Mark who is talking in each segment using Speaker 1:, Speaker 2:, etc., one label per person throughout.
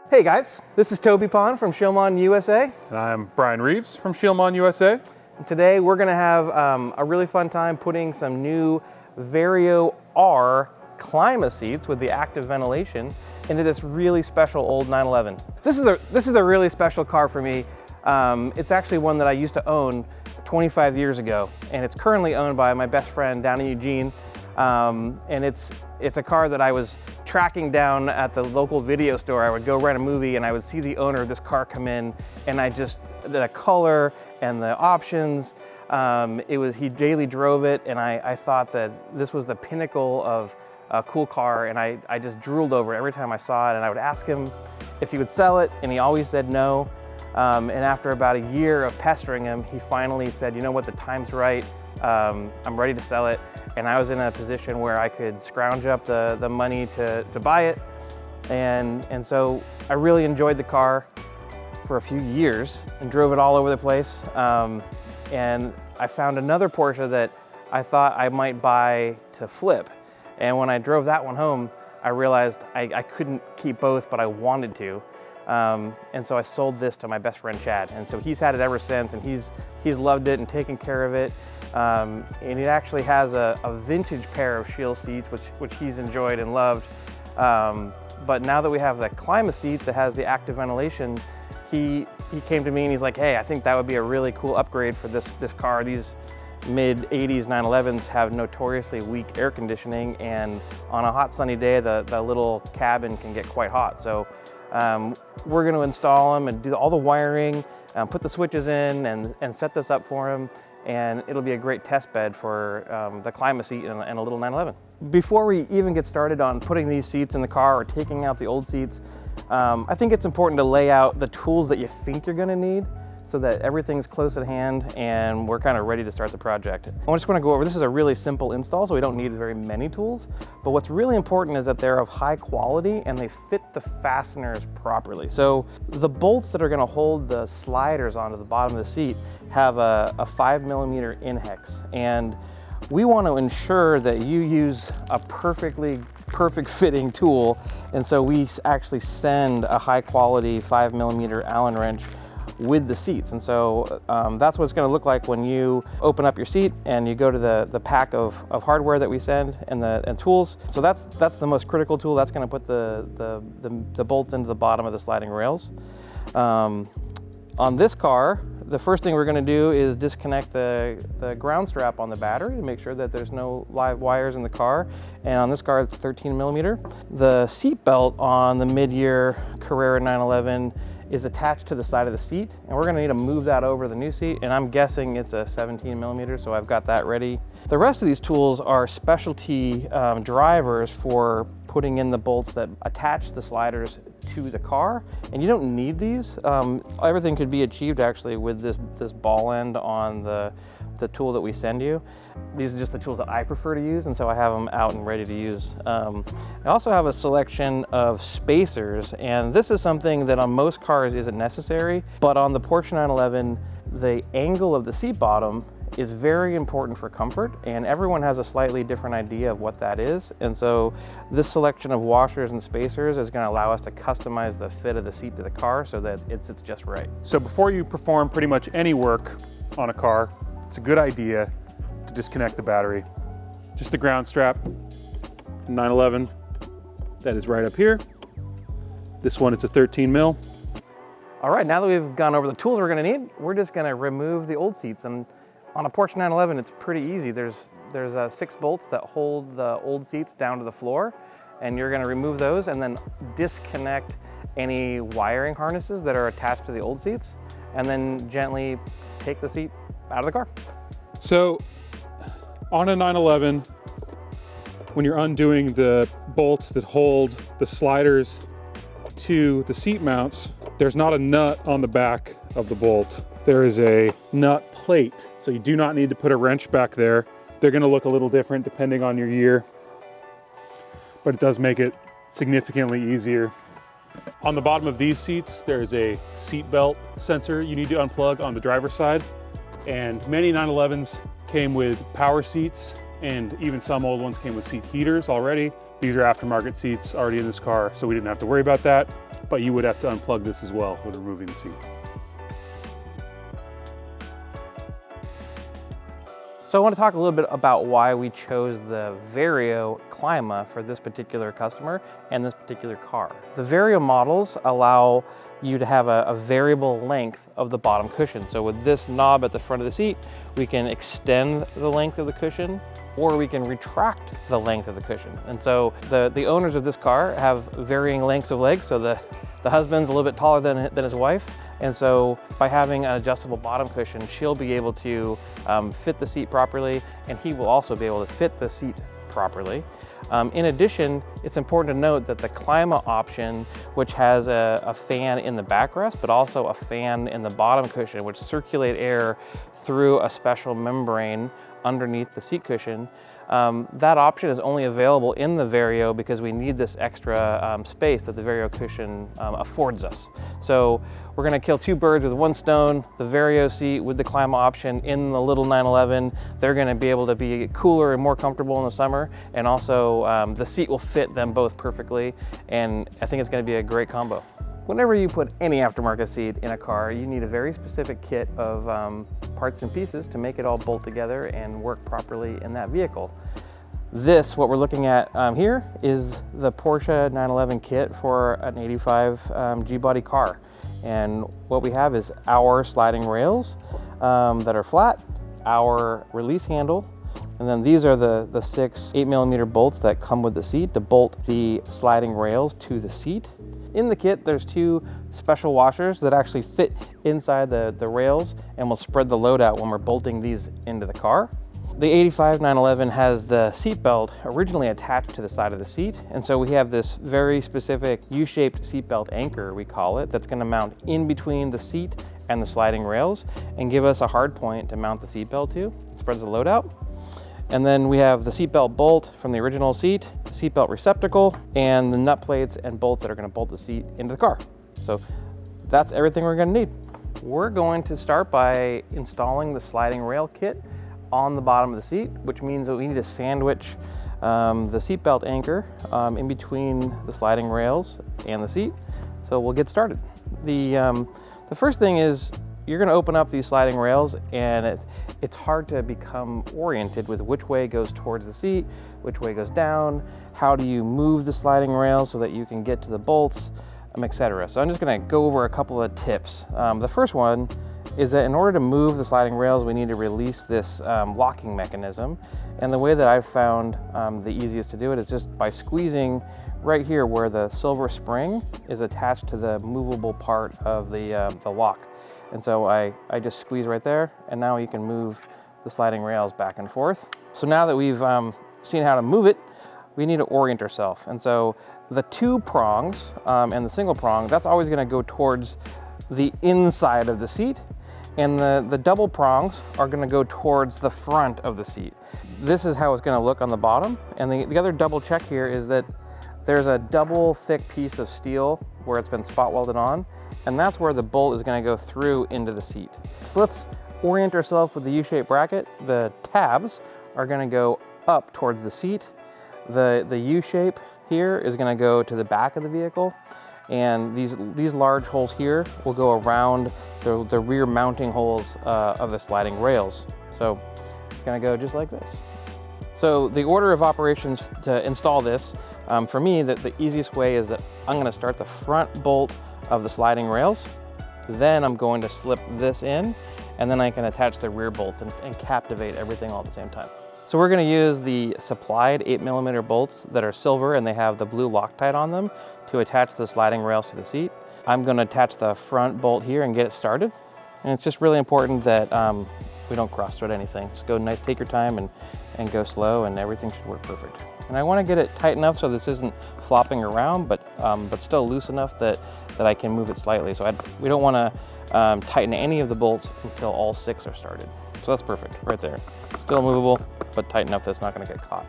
Speaker 1: Hey guys, this is Toby Pond from Shilmon USA.
Speaker 2: And I'm Brian Reeves from Shilmon USA.
Speaker 1: And today we're going to have a really fun time putting some new Vario R Klima seats with the active ventilation into this really special old 911. This is a really special car for me. It's actually one that I used to own 25 years ago, and it's currently owned by my best friend down in Eugene. And it's a car that I was tracking down at the local video store. I would go rent a movie and I would see the owner of this car come in, and the color and the options, he daily drove it, and I thought that this was the pinnacle of a cool car, and I just drooled over it every time I saw it, and I would ask him if he would sell it, and he always said no. And after about a year of pestering him, he finally said, you know what, the time's right. I'm ready to sell it. And I was in a position where I could scrounge up the money to buy it. And so I really enjoyed the car for a few years and drove it all over the place. And I found another Porsche that I thought I might buy to flip. And when I drove that one home, I realized I couldn't keep both, but I wanted to. And so I sold this to my best friend Chad, and so he's had it ever since, and he's loved it and taken care of it. And it actually has a vintage pair of Shield seats, which he's enjoyed and loved. But now that we have the Klima seat that has the active ventilation, he came to me and he's like, hey, I think that would be a really cool upgrade for this car. These mid-80s 911s have notoriously weak air conditioning, and on a hot sunny day, the little cabin can get quite hot. So we're going to install them and do all the wiring, put the switches in, and set this up for him, and it'll be a great test bed for the Klima seat and a little 911. Before we even get started on putting these seats in the car or taking out the old seats, I think it's important to lay out the tools that you think you're going to need, so that everything's close at hand and we're kind of ready to start the project. I just want to go over, this is a really simple install, so we don't need very many tools, but what's really important is that they're of high quality and they fit the fasteners properly. So the bolts that are going to hold the sliders onto the bottom of the seat have a 5mm in-hex, and we want to ensure that you use a perfect fitting tool, and so we actually send a high quality 5mm Allen wrench with the seats. And so that's what it's going to look like when you open up your seat and you go to the pack of hardware that we send and tools. So that's the most critical tool. That's going to put the bolts into the bottom of the sliding rails. On this car, the first thing we're going to do is disconnect the ground strap on the battery to make sure that there's no live wires in the car. And on this car, it's 13mm. The seat belt on the mid-year Carrera 911 is attached to the side of the seat, and we're going to need to move that over to the new seat, and I'm guessing it's a 17mm, so I've got that ready. The rest of these tools are specialty drivers for putting in the bolts that attach the sliders to the car, and you don't need these. Everything could be achieved actually with this ball end on the tool that we send you. These are just the tools that I prefer to use, and so I have them out and ready to use. I also have a selection of spacers, and this is something that on most cars isn't necessary, but on the Porsche 911, the angle of the seat bottom is very important for comfort, and everyone has a slightly different idea of what that is. And so this selection of washers and spacers is going to allow us to customize the fit of the seat to the car so that it's just right.
Speaker 2: So before you perform pretty much any work on a car, it's a good idea to disconnect the battery. Just the ground strap, 911, that is right up here. This one, it's a 13mm.
Speaker 1: All right, now that we've gone over the tools we're going to need, we're just going to remove the old seats. And on a Porsche 911, it's pretty easy. There's 6 bolts that hold the old seats down to the floor, and you're going to remove those and then disconnect any wiring harnesses that are attached to the old seats, and then gently take the seat out of the car.
Speaker 2: So on a 911, when you're undoing the bolts that hold the sliders to the seat mounts, there's not a nut on the back of the bolt. There is a nut plate, so you do not need to put a wrench back there. They're going to look a little different depending on your year, but it does make it significantly easier. On the bottom of these seats, there's a seat belt sensor you need to unplug on the driver's side, and many 911s came with power seats, and even some old ones came with seat heaters already. These are aftermarket seats already in this car, so we didn't have to worry about that. but you would have to unplug this as well when removing the seat.
Speaker 1: So I want to talk a little bit about why we chose the Vario Klima for this particular customer and this particular car. The Vario models allow you to have a variable length of the bottom cushion. So with this knob at the front of the seat, we can extend the length of the cushion, or we can retract the length of the cushion. And so the owners of this car have varying lengths of legs. So the husband's a little bit taller than his wife. And so by having an adjustable bottom cushion, she'll be able to fit the seat properly, and he will also be able to fit the seat properly. In addition, it's important to note that the Klima option, which has a fan in the backrest, but also a fan in the bottom cushion, which circulate air through a special membrane underneath the seat cushion, that option is only available in the Vario because we need this extra space that the Vario cushion affords us. So we're gonna kill two birds with one stone. The Vario seat with the Klima option in the little 911, they're gonna be able to be cooler and more comfortable in the summer, and also the seat will fit them both perfectly, and I think it's gonna be a great combo. Whenever you put any aftermarket seat in a car, you need a very specific kit of parts and pieces to make it all bolt together and work properly in that vehicle. This, what we're looking at here, is the Porsche 911 kit for an 85 G-Body car. And what we have is our sliding rails that are flat, our release handle, and then these are the 6 8mm bolts that come with the seat to bolt the sliding rails to the seat. In the kit, there's 2 special washers that actually fit inside the rails and will spread the load out when we're bolting these into the car. The 85 911 has the seat belt originally attached to the side of the seat, and so we have this very specific U-shaped seat belt anchor, we call it, that's going to mount in between the seat and the sliding rails and give us a hard point to mount the seat belt to. It spreads the load out. And then we have the seatbelt bolt from the original seat, the seatbelt receptacle, and the nut plates and bolts that are going to bolt the seat into the car. So that's everything we're going to need. We're going to start by installing the sliding rail kit on the bottom of the seat, which means that we need to sandwich the seatbelt anchor in between the sliding rails and the seat. So we'll get started. The first thing is you're going to open up these sliding rails, and it's hard to become oriented with which way goes towards the seat, which way goes down, how do you move the sliding rails so that you can get to the bolts, etc. So I'm just going to go over a couple of tips. The first one is that in order to move the sliding rails, we need to release this locking mechanism. And the way that I've found the easiest to do it is just by squeezing right here where the silver spring is attached to the movable part of the lock. And so I just squeeze right there, and now you can move the sliding rails back and forth. So now that we've seen how to move it, we need to orient ourselves. And so the 2 prongs and the single prong, that's always going to go towards the inside of the seat, and the double prongs are going to go towards the front of the seat. This is how it's going to look on the bottom. And the other double check here is that there's a double thick piece of steel where it's been spot welded on, and that's where the bolt is going to go through into the seat. So let's orient ourselves with the U-shaped bracket. The tabs are going to go up towards the seat. The U-shape here is going to go to the back of the vehicle, and these large holes here will go around the rear mounting holes of the sliding rails. So it's going to go just like this. So the order of operations to install this, for me, the easiest way is that I'm going to start the front bolt of the sliding rails, then I'm going to slip this in, and then I can attach the rear bolts and captivate everything all at the same time. So we're going to use the supplied 8mm bolts that are silver, and they have the blue Loctite on them to attach the sliding rails to the seat. I'm going to attach the front bolt here and get it started. And it's just really important that we don't cross thread anything. Just go nice, take your time and go slow, and everything should work perfect. And I want to get it tight enough so this isn't flopping around, but still loose enough that I can move it slightly. So we don't want to tighten any of the bolts until all 6 are started. So that's perfect right there. Still movable, but tight enough that it's not going to get caught.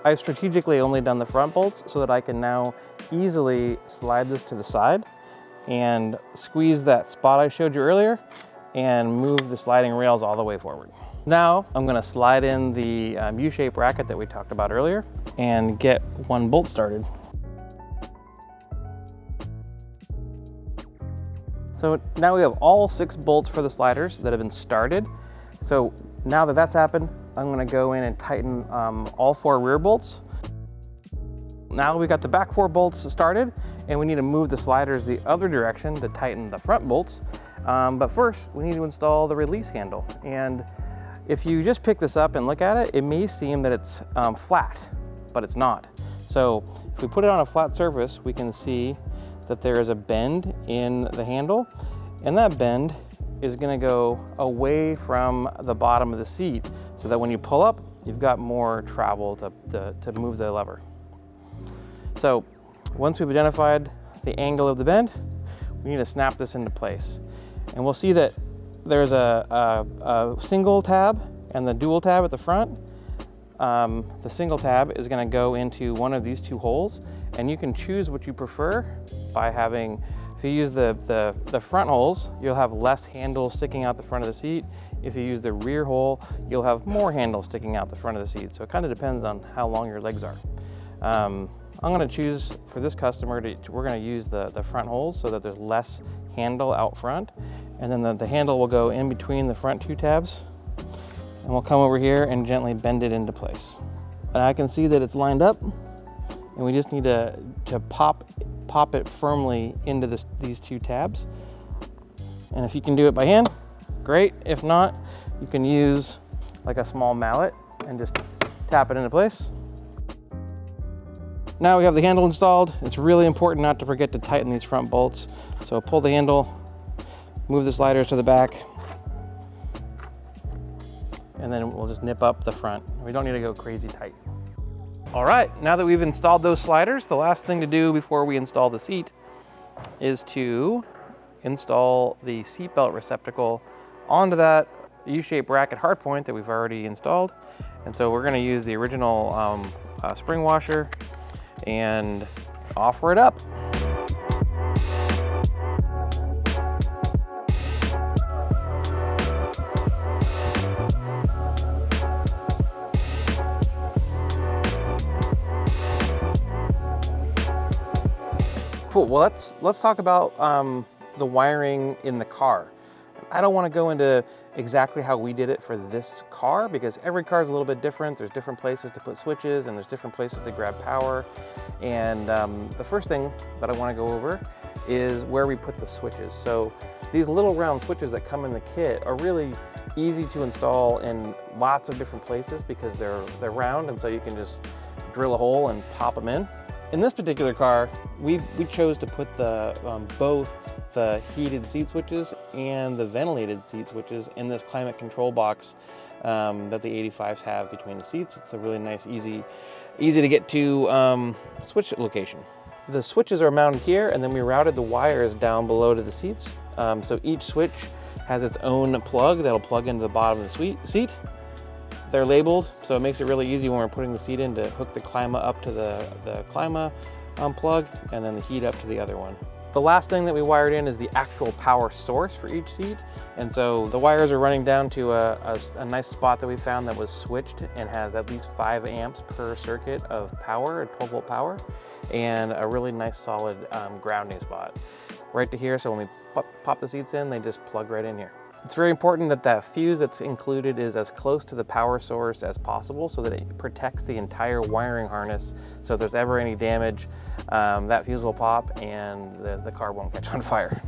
Speaker 1: I've strategically only done the front bolts so that I can now easily slide this to the side and squeeze that spot I showed you earlier and move the sliding rails all the way forward. Now I'm going to slide in the U-shaped bracket that we talked about earlier and get one bolt started. So now we have all 6 bolts for the sliders that have been started. So now that that's happened, I'm going to go in and tighten all 4 rear bolts. Now we got the back 4 bolts started, and we need to move the sliders the other direction to tighten the front bolts. But first, we need to install the release handle. And if you just pick this up and look at it, it may seem that it's flat, but it's not. So if we put it on a flat surface, we can see that there is a bend in the handle, and that bend is going to go away from the bottom of the seat so that when you pull up, you've got more travel to move the lever. So once we've identified the angle of the bend, we need to snap this into place. And we'll see that there's a single tab and the dual tab at the front. The single tab is going to go into one of these 2 holes, and you can choose what you prefer by having, if you use the front holes, you'll have less handle sticking out the front of the seat. If you use the rear hole, you'll have more handle sticking out the front of the seat. So it kind of depends on how long your legs are. I'm going to choose for this customer, we're going to use the front holes so that there's less handle out front. And then the handle will go in between the front 2 tabs, and we'll come over here and gently bend it into place. And I can see that it's lined up, and we just need to pop it firmly into these 2 tabs. And if you can do it by hand, great. If not, you can use like a small mallet and just tap it into place. Now we have the handle installed. It's really important not to forget to tighten these front bolts. So pull the handle, move the sliders to the back, and then we'll just nip up the front. We don't need to go crazy tight. All right, now that we've installed those sliders, the last thing to do before we install the seat is to install the seatbelt receptacle onto that U-shaped bracket hardpoint that we've already installed. And so we're gonna use the original spring washer and offer it up. Cool, well let's talk about the wiring in the car. I don't want to go into exactly how we did it for this car because every car is a little bit different. There's different places to put switches and there's different places to grab power. And the first thing that I want to go over is where we put the switches. So these little round switches that come in the kit are really easy to install in lots of different places because they're round, and so you can just drill a hole and pop them in. In this particular car, we chose to put both the heated seat switches and the ventilated seat switches in this climate control box that the 85s have between the seats. It's a really nice, easy to get to switch location. The switches are mounted here, and then we routed the wires down below to the seats. So each switch has its own plug that'll plug into the bottom of the seat. They're labeled, so it makes it really easy when we're putting the seat in to hook the Klima up to the Klima plug, and then the heat up to the other one. The last thing that we wired in is the actual power source for each seat. And so the wires are running down to a nice spot that we found that was switched and has at least 5 amps per circuit of power, 12 volt power, and a really nice solid grounding spot right to here. So when we pop the seats in, they just plug right in here. It's very important that that fuse that's included is as close to the power source as possible so that it protects the entire wiring harness. So if there's ever any damage, that fuse will pop and the car won't catch on fire.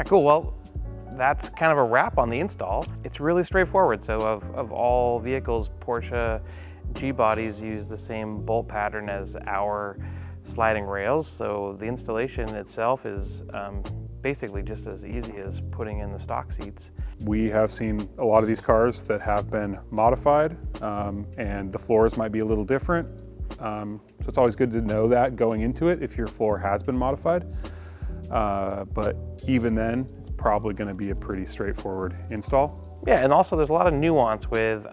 Speaker 1: Cool, well, that's kind of a wrap on the install. It's really straightforward. So of all vehicles, Porsche G-Bodies use the same bolt pattern as our sliding rails. So the installation itself is basically just as easy as putting in the stock seats.
Speaker 2: We have seen a lot of these cars that have been modified, and the floors might be a little different. So it's always good to know that going into it if your floor has been modified. But even then, it's probably going to be a pretty straightforward install.
Speaker 1: Yeah, and also there's a lot of nuance with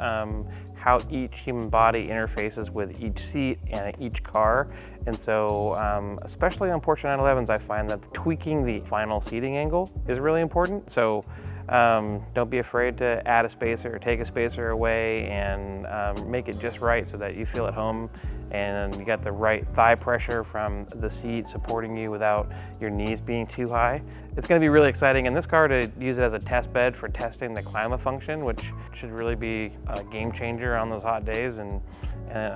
Speaker 1: how each human body interfaces with each seat and each car. And so, especially on Porsche 911s, I find that tweaking the final seating angle is really important. So don't be afraid to add a spacer or take a spacer away and make it just right so that you feel at home and you got the right thigh pressure from the seat supporting you without your knees being too high. It's going to be really exciting in this car to use it as a test bed for testing the Klima function, which should really be a game changer on those hot days and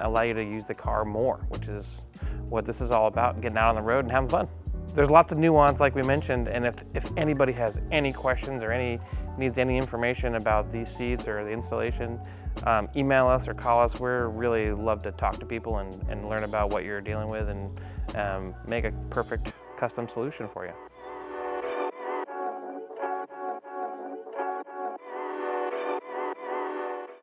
Speaker 1: allow you to use the car more, which is what this is all about, getting out on the road and having fun. There's lots of nuance like we mentioned, and if anybody has any questions or needs any information about these seats or the installation, email us or call us. We're really love to talk to people and learn about what you're dealing with and make a perfect custom solution for you.